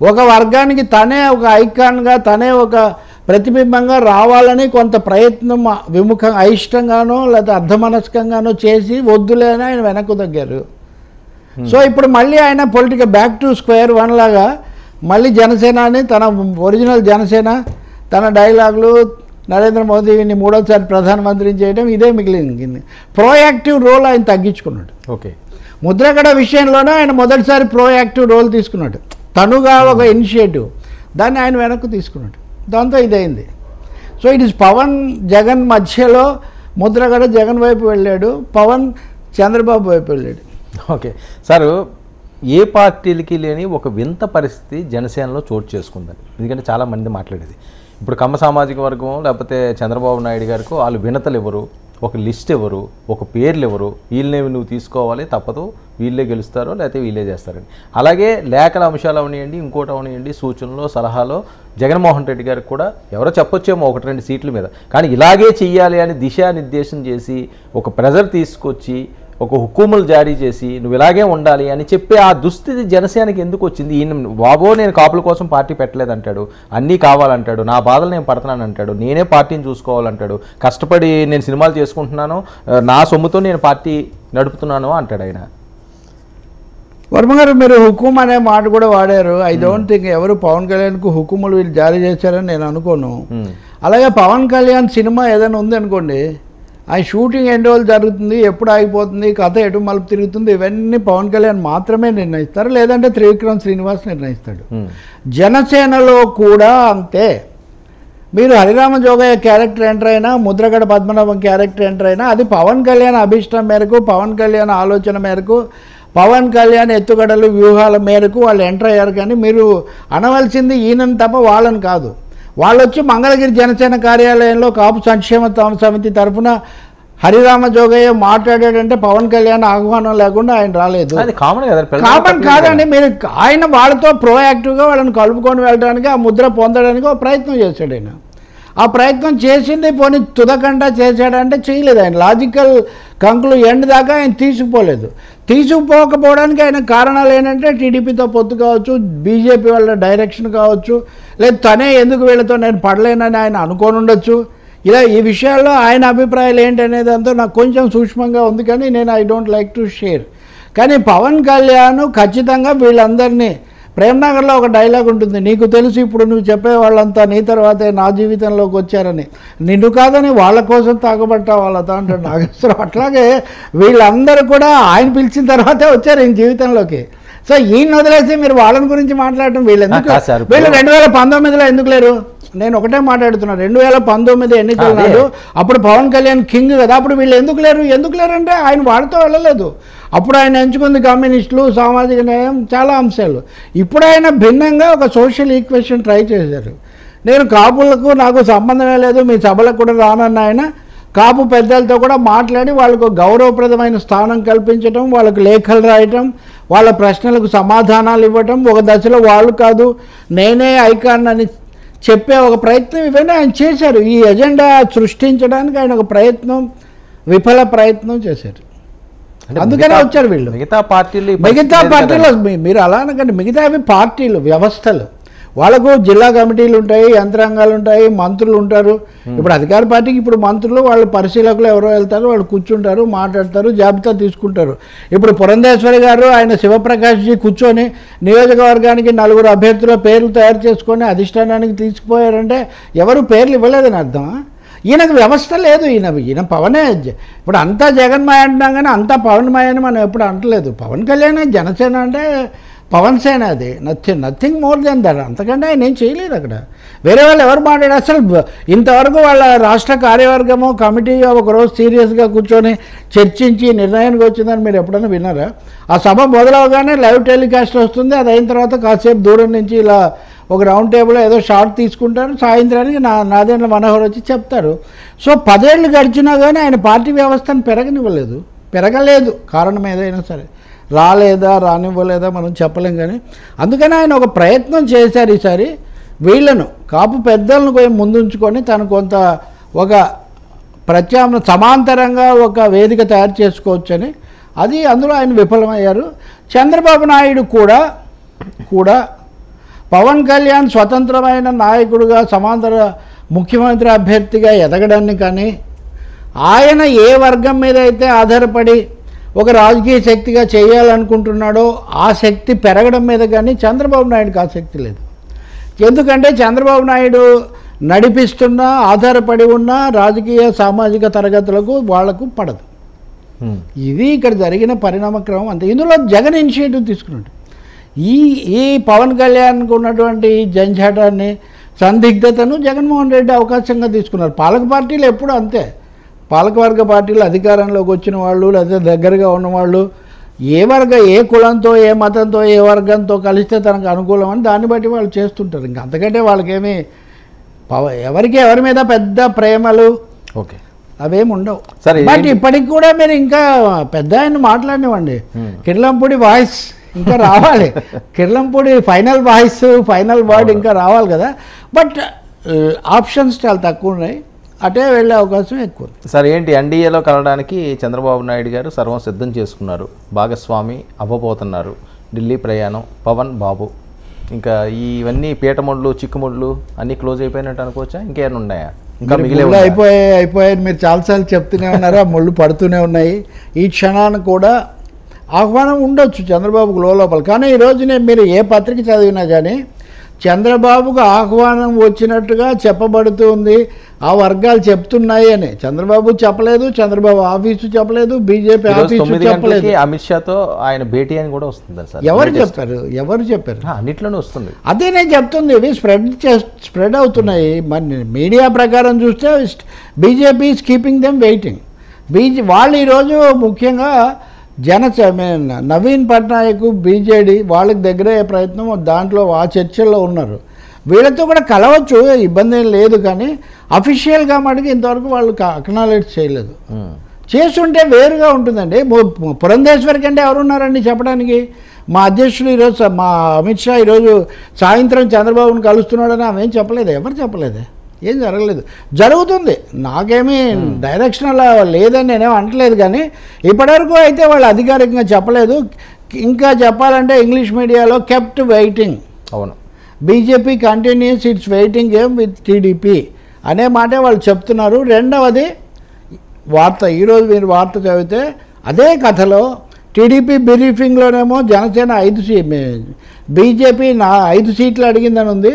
ఒక వర్గానికి తనే ఒక ఐకాన్గా, తనే ఒక ప్రతిబింబంగా రావాలని కొంత ప్రయత్నం అయిష్టంగానో లేదా అర్ధమనస్కంగానో చేసి వద్దులే అని ఆయన వెనక్కు తగ్గారు. సో ఇప్పుడు మళ్ళీ ఆయన పొలిటికల్ బ్యాక్ టు స్క్వేర్ 1 లాగా మళ్ళీ జనసేనని, తన ఒరిజినల్ జనసేన, తన డైలాగులు, నరేంద్ర మోదీని 3వసారి ప్రధానమంత్రిని చేయడం, ఇదే మిగిలింది. ప్రోయాక్టివ్ రోల్ ఆయన తగ్గించుకున్నాడు. ఓకే, ముద్రగడ విషయంలోనే ఆయన మొదటిసారి ప్రోయాక్టివ్ రోల్ తీసుకున్నాడు, తనుగా ఒక ఇనిషియేటివ్, దాన్ని ఆయన వెనక్కు తీసుకున్నాడు. దాంతో ఇదైంది. So it is Pawan Jagan మధ్యలో ముద్రగడ జగన్ వైపు వెళ్ళాడు, పవన్ చంద్రబాబు వైపు వెళ్ళాడు. ఓకే సార్, ఏ పార్టీలకి లేని ఒక వింత పరిస్థితి జనసేనలో చోటు చేసుకుందని. ఎందుకంటే చాలామంది మాట్లాడేది ఇప్పుడు కమ్మ సామాజిక వర్గం లేకపోతే చంద్రబాబు నాయుడు గారికి వాళ్ళు వినతలు ఎవరు, ఒక లిస్ట్ ఎవరు, ఒక పేర్లు ఎవరు, వీళ్ళనేవి నువ్వు తీసుకోవాలి తప్పదు, వీళ్ళే గెలుస్తారో లేకపోతే వీళ్ళే చేస్తారని. అలాగే లేఖల అంశాలు అవనియండి, ఇంకోటి అవనియండి, సూచనలు సలహాలో జగన్మోహన్ రెడ్డి గారికి కూడా ఎవరో చెప్పొచ్చేమో 1-2 సీట్ల మీద, కానీ ఇలాగే చెయ్యాలి అని దిశానిర్దేశం చేసి ఒక ప్రెజర్ తీసుకొచ్చి ఒక హుకుములు జారీ చేసి నువ్వు ఇలాగే ఉండాలి అని చెప్పే ఆ దుస్థితి జనసేనకి ఎందుకు వచ్చింది? ఈయన బాబో నేను కాపుల కోసం పార్టీ పెట్టలేదంటాడు, అన్నీ కావాలంటాడు, నా బాధలు నేను పడుతున్నాను అంటాడు, నేనే పార్టీని చూసుకోవాలంటాడు, కష్టపడి నేను సినిమాలు చేసుకుంటున్నాను, నా సొమ్ముతో నేను పార్టీ నడుపుతున్నాను అంటాడు ఆయన. వర్మ గారు, మీరు హుకుం అనే మాట కూడా వాడారు. ఐ డోంట్ థింక్ ఎవరు పవన్ కళ్యాణ్కు హుకుములు వీళ్ళు జారీ చేశారని నేను అనుకోను. అలాగే పవన్ కళ్యాణ్ సినిమా ఏదైనా ఉంది అనుకోండి, ఆ షూటింగ్ ఎన్ని రోజులు జరుగుతుంది, ఎప్పుడు ఆగిపోతుంది, కథ ఎటు మలుపు తిరుగుతుంది, ఇవన్నీ పవన్ కళ్యాణ్ మాత్రమే నిర్ణయిస్తారు, లేదంటే త్రివిక్రమ్ శ్రీనివాస్ నిర్ణయిస్తాడు. జనసేనలో కూడా అంతే. మీరు హరిరామ జోగయ్య క్యారెక్టర్ ఎంటర్ అయినా, ముద్రగడ పద్మనాభం క్యారెక్టర్ ఎంటర్ అయినా అది పవన్ కళ్యాణ్ అభిష్టం మేరకు, పవన్ కళ్యాణ్ ఆలోచన మేరకు, పవన్ కళ్యాణ్ ఎత్తుగడలు వ్యూహాల మేరకు వాళ్ళు ఎంటర్ అయ్యారు. కానీ మీరు అనవలసింది ఈయనని తప్ప వాళ్ళని కాదు. వాళ్ళు వచ్చి మంగళగిరి జనసేన కార్యాలయంలో కాపు సంక్షేమ సమితి తరఫున హరిరామ జోగయ్య మాట్లాడాడంటే పవన్ కళ్యాణ్ ఆహ్వానం లేకుండా ఆయన రాలేదు. కామన్ కాదండి. మీరు ఆయన వాళ్ళతో ప్రోయాక్టివ్గా వాళ్ళని కలుపుకొని వెళ్ళడానికి, ఆ ముద్ర పొందడానికి ఒక ప్రయత్నం చేశాడు ఆయన. ఆ ప్రయత్నం చేసింది పోనీ తుదకండా చేశాడంటే చేయలేదు. ఆయన లాజికల్ కంక్లూ ఎండ్ దాకా ఆయన తీసుకుపోలేదు. తీసుకుపోకపోవడానికి ఆయన కారణాలు ఏంటంటే టీడీపీతో పొత్తు కావచ్చు, బీజేపీ వాళ్ళ డైరెక్షన్ కావచ్చు, లేదు తనే ఎందుకు వీళ్ళతో నేను పడలేనని ఆయన అనుకోని ఉండొచ్చు. ఇలా ఈ విషయాల్లో ఆయన అభిప్రాయాలు ఏంటనేది అంతా నాకు కొంచెం సూక్ష్మంగా ఉంది, కానీ నేను I don't like to share. కానీ పవన్ కళ్యాణ్ ఖచ్చితంగా వీళ్ళందరినీ, ప్రేమ్నగర్లో ఒక డైలాగ్ ఉంటుంది, నీకు తెలుసు ఇప్పుడు నువ్వు చెప్పే వాళ్ళంతా నీ తర్వాతే నా జీవితంలోకి వచ్చారని, నిన్ను కాదని వాళ్ళ కోసం తాగబట్టా వాళ్ళతో అంటాడు నాగేశ్వరరావు. అట్లాగే వీళ్ళందరూ కూడా ఆయన పిలిచిన తర్వాతే వచ్చారు ఈయన జీవితంలోకి. సో ఈయన వదిలేసి మీరు వాళ్ళని గురించి మాట్లాడటం, వీళ్ళు 2019లో ఎందుకు లేరు? నేను ఒకటే మాట్లాడుతున్నాను, 2019 ఎన్నికల నాడు అప్పుడు పవన్ కళ్యాణ్ కింగ్ కదా, అప్పుడు వీళ్ళు ఎందుకు లేరు అంటే ఆయన వాళ్ళతో వెళ్ళలేదు. అప్పుడు ఆయన ఎంచుకుంది కమ్యూనిస్టులు, సామాజిక న్యాయం, చాలా అంశాలు. ఇప్పుడు ఆయన భిన్నంగా ఒక సోషల్ ఈక్వేషన్ ట్రై చేశారు. నేను కాపులకు నాకు సంబంధమే లేదు, మీ సభలకు కూడా రానన్న ఆయన కాపు పెద్దలతో కూడా మాట్లాడి వాళ్ళకు గౌరవప్రదమైన స్థానం కల్పించడం, వాళ్ళకు లేఖలు రాయటం, వాళ్ళ ప్రశ్నలకు సమాధానాలు ఇవ్వటం, ఒక దశలో వాళ్ళు కాదు నేనే ఐకాన్ అని చెప్పే ఒక ప్రయత్నం ఇవన్నీ ఆయన చేశారు. ఈ ఎజెండా సృష్టించడానికి ఆయన ఒక విఫల ప్రయత్నం చేశారు. అందుకనే వచ్చారు వీళ్ళు. మిగతా పార్టీలు మీరు అలా అనకండి, మిగతావి పార్టీలు, వ్యవస్థలు, వాళ్ళకు జిల్లా కమిటీలు ఉంటాయి, యంత్రాంగాలు ఉంటాయి, మంత్రులు ఉంటారు. ఇప్పుడు అధికార పార్టీకి ఇప్పుడు మంత్రులు, వాళ్ళు పరిశీలకులు ఎవరో వెళ్తారు, వాళ్ళు కూర్చుంటారు, మాట్లాడతారు, జాబితా తీసుకుంటారు. ఇప్పుడు పురంధేశ్వరి గారు, ఆయన శివప్రకాష్జీ కూర్చొని నియోజకవర్గానికి 4 అభ్యర్థుల పేర్లు తయారు చేసుకొని అధిష్టానానికి తీసుకుపోయారంటే ఎవరు పేర్లు ఇవ్వలేదని అర్థం. ఈయనకు వ్యవస్థ లేదు. ఈయన పవనే. ఇప్పుడు అంతా జగన్మాయ అంటున్నాం కానీ అంతా పవన్మాయ అని మనం ఎప్పుడు అంటలేదు. పవన్ కళ్యాణ్ జనసేన అంటే పవన్ సేన, అది నథింగ్ మోర్ దెన్ దట్. అంతకంటే ఆయన ఏం చేయలేదు. అక్కడ వేరే వాళ్ళు ఎవరు మాట్లాడారు అసలు? ఇంతవరకు వాళ్ళ రాష్ట్ర కార్యవర్గము కమిటీ ఒకరోజు సీరియస్గా కూర్చొని చర్చించి నిర్ణయానికి వచ్చిందని మీరు ఎప్పుడైనా విన్నారా? ఆ సభ మొదలవగానే లైవ్ టెలికాస్ట్ వస్తుంది, అది అయిన తర్వాత కాసేపు దూరం నుంచి ఇలా ఒక రౌండ్ టేబుల్ ఏదో షార్ట్ తీసుకుంటారు, సాయంత్రానికి నాదేండ్ల మనోహర్ వచ్చి చెప్తారు. సో 10 ఏళ్ళు గడిచినా కానీ ఆయన పార్టీ వ్యవస్థను పెరగలేదు. కారణం ఏదైనా సరే, రానివ్వలేదా మనం చెప్పలేం. కానీ అందుకని ఆయన ఒక ప్రయత్నం చేశారు ఈసారి, వీళ్ళను కాపు పెద్దలను కొంచెం ముందుంచుకొని తను కొంత ఒక సమాంతరంగా ఒక వేదిక తయారు చేసుకోవచ్చని, అది అందులో ఆయన విఫలమయ్యారు. చంద్రబాబు నాయుడు కూడా పవన్ కళ్యాణ్ స్వతంత్రమైన నాయకుడిగా సమాంతర ముఖ్యమంత్రి అభ్యర్థిగా ఎదగడాన్ని కానీ, ఆయన ఏ వర్గం మీద అయితే ఆధారపడి ఒక రాజకీయ శక్తిగా చేయాలనుకుంటున్నాడో ఆ శక్తి పెరగడం మీద కానీ చంద్రబాబు నాయుడుకి ఆసక్తి లేదు. ఎందుకంటే చంద్రబాబు నాయుడు నడిపిస్తున్న, ఆధారపడి ఉన్న రాజకీయ సామాజిక తరగతులకు వాళ్లకు పడదు. ఇది ఇక్కడ జరిగిన పరిణామక్రమం అంతే. ఇందులో జగన్ ఇనిషియేటివ్ తీసుకున్నాడు. ఈ పవన్ కళ్యాణ్కు ఉన్నటువంటి జంఝాటాన్ని, సందిగ్ధతను జగన్మోహన్ రెడ్డి అవకాశంగా తీసుకున్నారు. పాలక పార్టీలు ఎప్పుడు అంతే. పాలకవర్గ పార్టీలు అధికారంలోకి వచ్చిన వాళ్ళు, లేదా దగ్గరగా ఉన్నవాళ్ళు ఏ కులంతో ఏ మతంతో ఏ వర్గంతో కలిస్తే తనకు అనుకూలం అని దాన్ని బట్టి వాళ్ళు చేస్తుంటారు. ఇంకా అంతకంటే వాళ్ళకేమీ ఎవరి మీద పెద్ద ప్రేమలు ఓకే అవేమి ఉండవు. సరే, బట్ ఇప్పటికి కూడా మీరు ఇంకా పెద్ద ఆయన మాట్లాడినవ్వండి, కిర్లంపూడి వాయిస్ ఇంకా రావాలి. Kirlampudi final voice final word ఇంకా రావాలి కదా. బట్ ఆప్షన్స్ చాలా తక్కువ ఉన్నాయి, అటే వెళ్ళే అవకాశం ఎక్కువ. సరే ఏంటి, ఎన్డీఏలో కలవడానికి చంద్రబాబు నాయుడు గారు సర్వం సిద్ధం చేసుకున్నారు, భాగస్వామి అవ్వబోతున్నారు, ఢిల్లీ ప్రయాణం, పవన్ బాబు, ఇంకా ఇవన్నీ పీటముళ్ళు చిక్కుముళ్ళు అన్నీ క్లోజ్ అయిపోయినట్టు అనుకోవచ్చా? ఇంకేమైనా ఉన్నాయా? ఇంకా మిగిలే అయిపోయాయి మీరు చాలాసార్లు చెప్తూనే ఉన్నారు, ఆ ముళ్ళు పడుతూనే ఉన్నాయి. ఈ క్షణాన్ని కూడా ఆహ్వానం ఉండొచ్చు చంద్రబాబుకు లోపల. కానీ ఈరోజు మీరు ఏ పత్రిక చదివినా కానీ చంద్రబాబుకు ఆహ్వానం వచ్చినట్టుగా చెప్పబడుతుంది, ఆ వర్గాలు చెప్తున్నాయి అని. చంద్రబాబు చెప్పలేదు, చంద్రబాబు ఆఫీసు చెప్పలేదు, బీజేపీ ఆఫీసు చెప్పలేదు. అమిత్ షాతో ఆయన భేటీ అని కూడా వస్తుంది సార్. ఎవరు చెప్పారు? అన్నిట్లోనే వస్తుంది. అదే నేను చెప్తుంది, ఇవి స్ప్రెడ్ అవుతున్నాయి. మరి మీడియా ప్రకారం చూస్తే BJP is keeping them waiting. వాళ్ళు ఈరోజు ముఖ్యంగా నవీన్ పట్నాయక్ బీజేడీ వాళ్ళకి దగ్గరయ్యే ప్రయత్నం దాంట్లో ఆ చర్చల్లో ఉన్నారు. వీళ్ళతో కూడా కలవచ్చు, ఇబ్బంది ఏం లేదు. కానీ అఫీషియల్గా మటుకు ఇంతవరకు వాళ్ళు అక్నాలెడ్జ్ చేయలేదు. చేస్తుంటే వేరుగా ఉంటుందండి. పురంధేశ్వరి కంటే ఎవరున్నారండి చెప్పడానికి? మా అధ్యక్షుడు ఈరోజు మా అమిత్ షా ఈరోజు సాయంత్రం చంద్రబాబును కలుస్తున్నాడని ఆమె ఏం చెప్పలేదు, ఎవరు చెప్పలేదు, ఏం జరగలేదు. జరుగుతుంది, నాకేమీ డైరెక్షన్ అలా లేదని నేనేం అంటలేదు. కానీ ఇప్పటివరకు అయితే వాళ్ళు అధికారికంగా చెప్పలేదు. ఇంకా చెప్పాలంటే ఇంగ్లీష్ మీడియాలో కెప్ట్ వెయిటింగ్. అవును, BJP continuous it's waiting game with TDP అనే మాటే వాళ్ళు చెప్తున్నారు. రెండవది వార్త, ఈరోజు మీరు వార్త చదివితే అదే కథలో టీడీపీ బ్రీఫింగ్లోనేమో జనసేన 5 సీట్లు అడిగిందని ఉంది.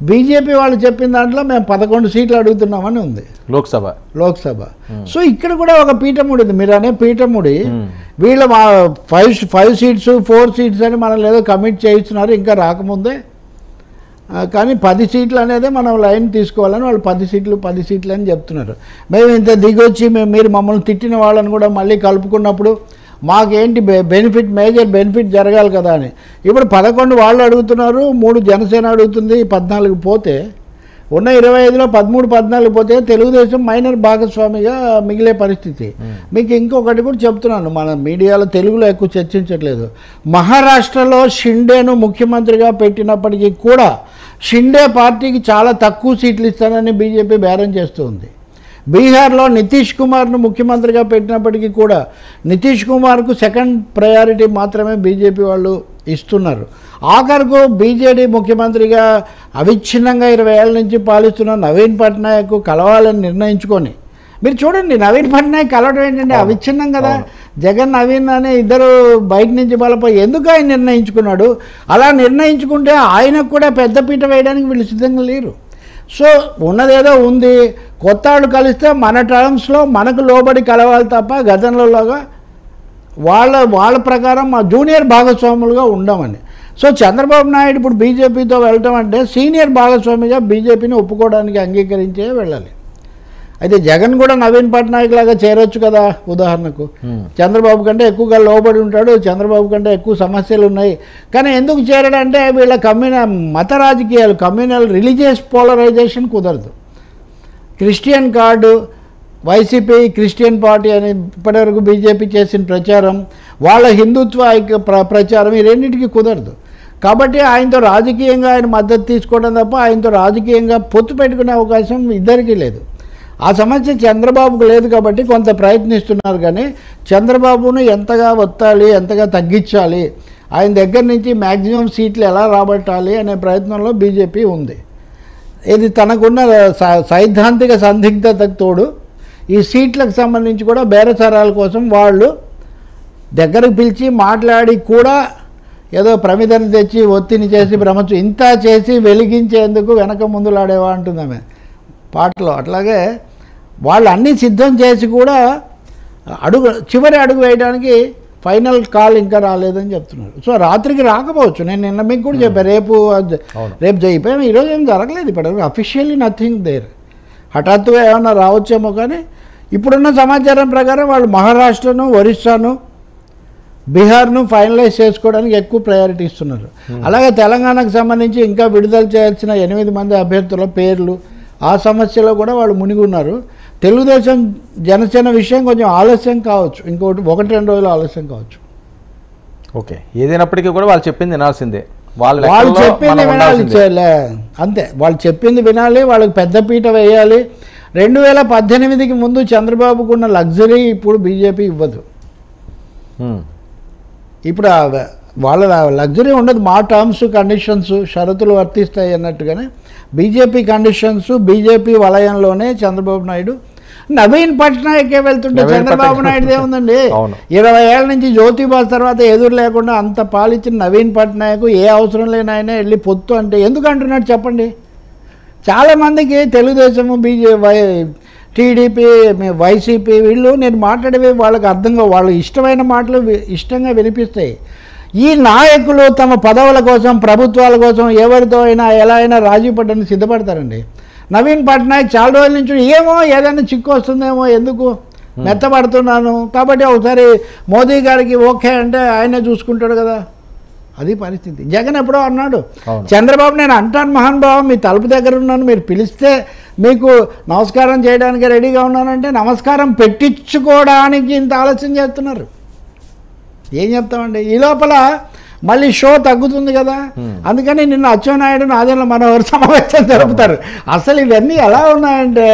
బీజేపీ వాళ్ళు చెప్పిన దాంట్లో మేము 11 సీట్లు అడుగుతున్నామని ఉంది, లోక్సభ. సో ఇక్కడ కూడా ఒక పీఠముడి ఉంది, మీరు అనే పీఠముడి. వీళ్ళు 5 సీట్స్ 4 సీట్స్ అని మనం ఏదో కమిట్ చేయిస్తున్నారు ఇంకా రాకముందే. కానీ 10 సీట్లు అనేది మనం లైన్ తీసుకోవాలని వాళ్ళు 10 సీట్లు అని చెప్తున్నారు. మేము ఇంత దిగొచ్చి మీరు మమ్మల్ని తిట్టిన వాళ్ళని కూడా మళ్ళీ కలుపుకున్నప్పుడు మాకేంటి మేజర్ బెనిఫిట్ జరగాలి కదా అని. ఇప్పుడు 11 వాళ్ళు అడుగుతున్నారు, 3 జనసేన అడుగుతుంది, 14 పోతే ఉన్న 25లో 13, 14 పోతే తెలుగుదేశం మైనర్ భాగస్వామిగా మిగిలే పరిస్థితి. మీకు ఇంకొకటి కూడా చెప్తున్నాను, మన మీడియాలో తెలుగులో ఎక్కువ చర్చించట్లేదు. మహారాష్ట్రలో షిండేను ముఖ్యమంత్రిగా పెట్టినప్పటికీ కూడా షిండే పార్టీకి చాలా తక్కువ సీట్లు ఇస్తానని బీజేపీ బేరం చేస్తుంది. బీహార్లో నితీష్ కుమార్ను ముఖ్యమంత్రిగా పెట్టినప్పటికీ కూడా నితీష్ కుమార్కు సెకండ్ ప్రయారిటీ మాత్రమే బీజేపీ వాళ్ళు ఇస్తున్నారు. ఆఖరుకు బీజేడీ ముఖ్యమంత్రిగా అవిచ్ఛిన్నంగా 20 ఏళ్ళ నుంచి పాలిస్తున్న నవీన్ పట్నాయక్ కలవాలని నిర్ణయించుకొని, మీరు చూడండి నవీన్ పట్నాయక్ కలవడం ఏంటంటే అవిచ్ఛిన్నం కదా. జగన్ నవీన్ అనే ఇద్దరు బయట నుంచి బలపోయి ఎందుకు ఆయన నిర్ణయించుకున్నాడు? అలా నిర్ణయించుకుంటే ఆయనకు కూడా పెద్దపీట వేయడానికి వీళ్ళు సిద్ధంగా లేరు. సో ఉన్నదేదో ఉంది, కొత్త వాళ్ళు కలిస్తే మన టర్మ్స్లో మనకు లోబడి కలవాలి తప్ప గతంలోలాగా వాళ్ళ ప్రకారం మా జూనియర్ భాగస్వాములుగా ఉండమని. సో చంద్రబాబు నాయుడు ఇప్పుడు బీజేపీతో వెళ్ళటం అంటే సీనియర్ భాగస్వామిగా బీజేపీని ఒప్పుకోవడానికి అంగీకరించే వెళ్ళాలి. అయితే జగన్ కూడా నవీన్ పట్నాయక్ లాగా చేరొచ్చు కదా. ఉదాహరణకు చంద్రబాబు కంటే ఎక్కువగా లోబడి ఉంటాడు, చంద్రబాబు కంటే ఎక్కువ సమస్యలు ఉన్నాయి. కానీ ఎందుకు చేరడంటే వీళ్ళ మత రాజకీయాలు, కమ్యూనల్ రిలీజియస్ పోలరైజేషన్ కుదరదు. Christian card, YCP Christian party అని ఇప్పటివరకు బీజేపీ చేసిన ప్రచారం, వాళ్ళ హిందుత్వ ప్రచారం, ఈ రెండింటికి కుదరదు. కాబట్టి ఆయనతో రాజకీయంగా ఆయన మద్దతు తీసుకోవడం తప్ప ఆయనతో రాజకీయంగా పొత్తు పెట్టుకునే అవకాశం ఇద్దరికీ లేదు. ఆ సమస్య చంద్రబాబుకు లేదు కాబట్టి కొంత ప్రయత్నిస్తున్నారు. కానీ చంద్రబాబును ఎంతగా ఒత్తాలి, ఎంతగా తగ్గించాలి, ఆయన దగ్గర నుంచి మ్యాక్సిమం సీట్లు ఎలా రాబట్టాలి అనే ప్రయత్నంలో బీజేపీ ఉంది. ఇది తనకున్న సైద్ధాంతిక సందిగ్ధతకు తోడు ఈ సీట్లకు సంబంధించి కూడా బేరసారాల కోసం వాళ్ళు దగ్గరకు పిలిచి మాట్లాడి కూడా ఏదో ప్రమిదను తెచ్చి ఒత్తిడి చేసి బ్రహ్మచు ఇంత చేసి వెలిగించేందుకు వెనక ముందులాడేవా అంటుంది ఆమె పాటలో. అట్లాగే వాళ్ళు అన్నీ సిద్ధం చేసి కూడా చివరి అడుగు వేయడానికి ఫైనల్ కాల్ ఇంకా రాలేదని చెప్తున్నారు. సో రాత్రికి రాకపోవచ్చు. నేను నిన్న మీకు కూడా చెప్పాను, రేపు చెప్పాము. ఈరోజు ఏం జరగలేదు ఇప్పటివరకు, అఫీషియల్లీ నథింగ్ దేర్. హఠాత్తుగా ఏమన్నా రావచ్చేమో. కానీ ఇప్పుడున్న సమాచారం ప్రకారం వాళ్ళు మహారాష్ట్రను, ఒరిస్సాను, బీహార్ను ఫైనలైజ్ చేసుకోవడానికి ఎక్కువ ప్రయారిటీ ఇస్తున్నారు. అలాగే తెలంగాణకు సంబంధించి ఇంకా విడుదల చేయాల్సిన 8 మంది అభ్యర్థుల పేర్లు ఆ సమస్యలో కూడా వాళ్ళు మునిగి ఉన్నారు. తెలుగుదేశం జనసేన విషయం కొంచెం ఆలస్యం కావచ్చు, ఇంకోటి 1-2 రోజులు ఆలస్యం కావచ్చు. ఓకే, ఏదైనప్పటికీ కూడా వాళ్ళు చెప్పింది వినాల్సిందే. వాళ్ళు చెప్పింది వినాలి, అంతే. వాళ్ళు చెప్పింది వినాలి, వాళ్ళకి పెద్దపీట వేయాలి. 2018కి ముందు చంద్రబాబుకున్న లగ్జరీ ఇప్పుడు బీజేపీ ఇవ్వదు. ఇప్పుడు వాళ్ళ లగ్జరీ ఉండదు. మా టర్మ్స్ కండిషన్స్ షరతులు వర్తిస్తాయి అన్నట్టుగానే బీజేపీ కండిషన్స్, బీజేపీ వలయంలోనే చంద్రబాబు నాయుడు. నవీన్ పట్నాయకే వెళ్తుంటే చంద్రబాబు నాయుడు ఏముందండి? 20 ఏళ్ళ నుంచి జ్యోతిబాస్ తర్వాత ఎదురు లేకుండా అంత పాలించిన నవీన్ పట్నాయక్ ఏ అవసరం లేని ఆయన వెళ్ళి పొత్తు అంటే ఎందుకు అంటున్నాడు చెప్పండి? చాలామందికి తెలుగుదేశము, టీడీపీ, వైసీపీ వీళ్ళు నేను మాట్లాడేవి వాళ్ళకి అర్థంగా, వాళ్ళకి ఇష్టమైన మాటలు ఇష్టంగా వినిపిస్తాయి. ఈ నాయకులు తమ పదవుల కోసం, ప్రభుత్వాల కోసం ఎవరితో అయినా ఎలా అయినా రాజీ పడ్డానికి సిద్ధపడతారండి. నవీన్ పట్నాయక్ చాలా రోజుల నుంచి ఏమో ఏదైనా చిక్కు వస్తుందేమో, ఎందుకు మెత్తపడుతున్నాను కాబట్టి ఒకసారి మోదీ గారికి ఓకే అంటే ఆయనే చూసుకుంటాడు కదా, అది పరిస్థితి. జగన్ ఎప్పుడో అన్నాడు, చంద్రబాబు నేను అంటాను మహానుభావం, మీ తలుపు దగ్గర ఉన్నాను, మీరు పిలిస్తే మీకు నమస్కారం చేయడానికి రెడీగా ఉన్నానంటే నమస్కారం పెట్టించుకోవడానికి ఇంత ఆలస్యం చేస్తున్నారు. ఏం చెప్తామండి? ఈ లోపల మళ్ళీ షో తగ్గుతుంది కదా, అందుకని నిన్న అచ్చెన్నాయుడు నాదెండ్ల మనోహర్ సమావేశం జరుపుతారు. అసలు ఇవన్నీ ఎలా ఉన్నాయంటే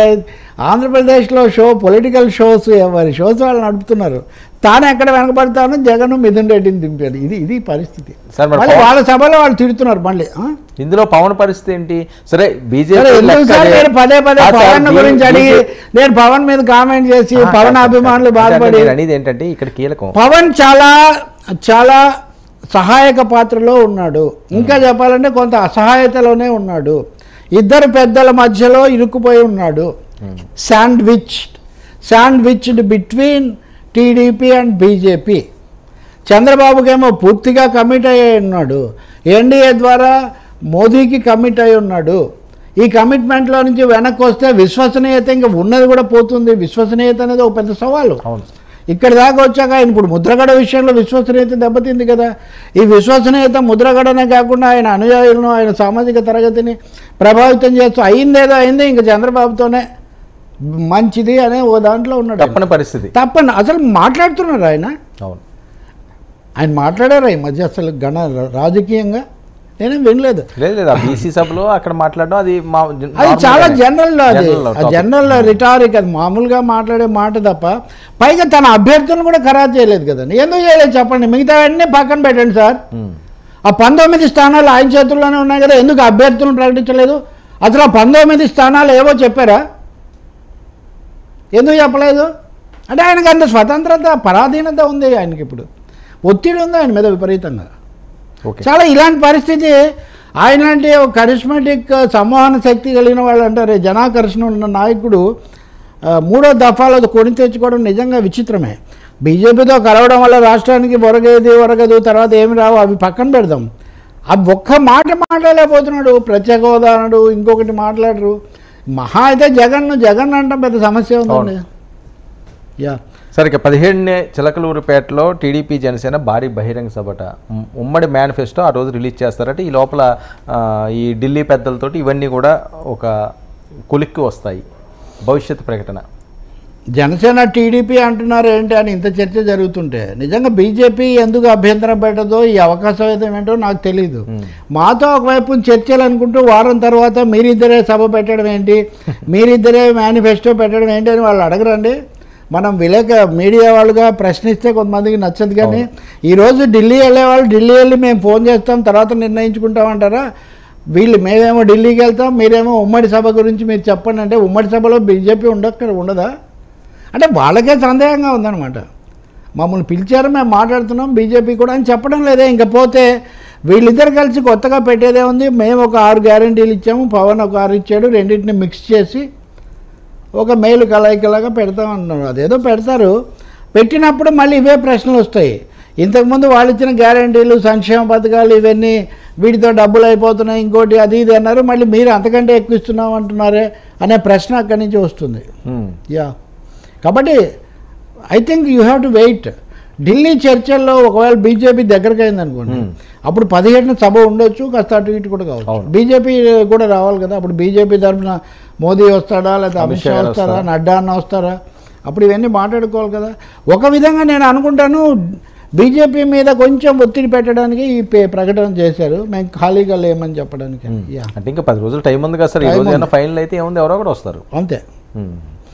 ఆంధ్రప్రదేశ్లో పొలిటికల్ షోస్ ఎవరి షోస్ వాళ్ళు నడుపుతున్నారు. తాను ఎక్కడ వెనకబడతాను, జగన్ మిథున్ రెడ్డిని దింపాడు. ఇది పరిస్థితి. మళ్ళీ వాళ్ళ సభలో వాళ్ళు తిడుతున్నారు. మళ్ళీ ఇందులో పవన్ పరిస్థితి ఏంటి? సరే బీజేపీ పదే పవన్ గురించి అడిగి నేను పవన్ మీద కామెంట్ చేసి పవన్ అభిమానులు బాధపడి అనేది ఏంటంటే ఇక్కడ కీలకం, పవన్ చాలా చాలా సహాయక పాత్రలో ఉన్నాడు. ఇంకా చెప్పాలంటే కొంత అసహాయతలోనే ఉన్నాడు. ఇద్దరు పెద్దల మధ్యలో ఇరుక్కుపోయి ఉన్నాడు. Sandwiched between TDP and BJP. చంద్రబాబుకేమో పూర్తిగా కమిట్ అయ్యి ఉన్నాడు, ఎన్డీఏ ద్వారా మోదీకి కమిట్ అయి ఉన్నాడు. ఈ కమిట్మెంట్లో నుంచి వెనక్కి వస్తే విశ్వసనీయత ఇంకా ఉన్నది కూడా పోతుంది. విశ్వసనీయత అనేది ఒక పెద్ద సవాలు. ఇక్కడ దాకా వచ్చాక ఆయన ఇప్పుడు ముద్రగడ విషయంలో విశ్వసనీయత దెబ్బతింది కదా. ఈ విశ్వసనీయత ముద్రగడనే కాకుండా ఆయన అనుయాయులను, ఆయన సామాజిక తరగతిని ప్రభావితం చేస్తూ అయిందేదో అయింది, ఇంకా చంద్రబాబుతోనే మంచిది అనే ఓ దాంట్లో ఉన్నాడు. తప్పని పరిస్థితి, తప్పని అసలు మాట్లాడుతున్నారు ఆయన. ఆయన మాట్లాడారు ఈ మధ్య అసలు రాజకీయంగా నేనేం వినలేదు. బీసీ సభలో అక్కడ మాట్లాడడం అది చాలా జనరల్ రిటారిక్, అది మామూలుగా మాట్లాడే మాట తప్ప పైగా తన అభ్యర్థులను కూడా ఖరారు చేయలేదు కదండి. ఎందుకు చేయలేదు చెప్పండి? మిగతావన్నీ పక్కన పెట్టండి సార్. ఆ 19 స్థానాలు ఆయన చేతుల్లోనే ఉన్నాయి కదా, ఎందుకు అభ్యర్థులను ప్రకటించలేదు? అసలు ఆ 19 స్థానాలు ఏవో చెప్పారా? ఎందుకు చెప్పలేదు? అంటే ఆయనకు అంత స్వతంత్రత, పరాధీనత ఉంది ఆయనకి. ఇప్పుడు ఒత్తిడి ఉంది ఆయన మీద విపరీతంగా. చాలా ఇలాంటి పరిస్థితి. ఆయన అంటే ఒక కరిస్మాటిక్ సంవహన శక్తి కలిగిన వాళ్ళు అంటారు, జనాకర్షణ ఉన్న నాయకుడు 3వ దఫాలో కొని తెచ్చుకోవడం నిజంగా విచిత్రమే. బీజేపీతో కలవడం వల్ల రాష్ట్రానికి ఒరగదు, తర్వాత ఏమి రావు, అవి పక్కన పెడదాం. అవి ఒక్క మాట మాట్లాడలేకపోతున్నాడు. ప్రత్యేక హోదా అన్నాడు, ఇంకొకటి మాట్లాడరు. మహా అయితే జగన్ అంటాం పెద్ద సమస్య ఉందండి. సరే, 17 చిలకలూరుపేటలో టీడీపీ జనసేన భారీ బహిరంగ సభట, ఉమ్మడి మేనిఫెస్టో ఆ రోజు రిలీజ్ చేస్తారట. ఈ లోపల ఈ ఢిల్లీ పెద్దలతోటి ఇవన్నీ కూడా ఒక కొలిక్కి వస్తాయి. భవిష్యత్ ప్రకటన జనసేన టీడీపీ అంటున్నారు ఏంటి అని ఇంత చర్చ జరుగుతుంటే నిజంగా బీజేపీ ఎందుకు అభ్యంతరం పెట్టదో, ఈ అవకాశం ఏంటో నాకు తెలియదు. మాతో ఒకవైపు చర్చలు అనుకుంటూ వారం తర్వాత మీరిద్దరే సభ పెట్టడం ఏంటి, మీరిద్దరే మేనిఫెస్టో పెట్టడం ఏంటి అని వాళ్ళు అడగరండి. మనం మీడియా వాళ్ళుగా ప్రశ్నిస్తే కొంతమందికి నచ్చదు. కానీ ఈరోజు ఢిల్లీ వెళ్ళేవాళ్ళు ఢిల్లీ వెళ్ళి మేము ఫోన్ చేస్తాం తర్వాత నిర్ణయించుకుంటామంటారా? మేమేమో ఢిల్లీకి వెళ్తాం, మీరేమో ఉమ్మడి సభ గురించి మీరు చెప్పండి అంటే ఉమ్మడి సభలో బీజేపీ ఉండదా? అంటే వాళ్ళకే సందేహంగా ఉందన్నమాట. మమ్మల్ని పిలిచారు, మేము మాట్లాడుతున్నాం, బీజేపీ కూడా అని చెప్పడం లేదే. ఇంకపోతే వీళ్ళిద్దరు కలిసి కొత్తగా పెట్టేదే ఉంది. మేము ఒక 6 గ్యారెంటీలు ఇచ్చాము, పవన్ ఒక 6 ఇచ్చాడు, రెండింటిని మిక్స్ చేసి ఒక మేలు కలయికలాగా పెడతామంటున్నారు. అదేదో పెడతారు. పెట్టినప్పుడు మళ్ళీ ఇవే ప్రశ్నలు వస్తాయి. ఇంతకుముందు వాళ్ళు ఇచ్చిన గ్యారెంటీలు, సంక్షేమ పథకాలు ఇవన్నీ వీటితో డబ్బులు అయిపోతున్నాయి, ఇంకోటి అది ఇది అన్నారు, మళ్ళీ మీరు అంతకంటే ఎక్కువ ఇస్తున్నాం అంటున్నారే అనే ప్రశ్న అక్కడి నుంచి వస్తుంది. కాబట్టి I think you have to wait. Delhi చర్చల్లో ఒకవేళ బీజేపీ దగ్గరికి అయింది అనుకోండి, అప్పుడు 17న సభ ఉండొచ్చు, కాస్త అటు ఇటు కూడా కావచ్చు. బీజేపీ కూడా రావాలి కదా, అప్పుడు బీజేపీ తరఫున మోదీ వస్తాడా, లేకపోతే అమిత్ షా వస్తారా, నడ్డా అన్న వస్తారా, అప్పుడు ఇవన్నీ మాట్లాడుకోవాలి కదా. ఒక విధంగా నేను అనుకుంటాను బీజేపీ మీద కొంచెం ఒత్తిడి పెట్టడానికి ఈ ప్రకటన చేశారు, మేము ఖాళీగా లేమని చెప్పడానికి. అంటే ఇంకా 10 రోజులు టైం ఉంది కదా సార్, ఈ రోజు ఫైనల్ అయితే ఏముంది, ఎవరో కూడా వస్తారు అంతే.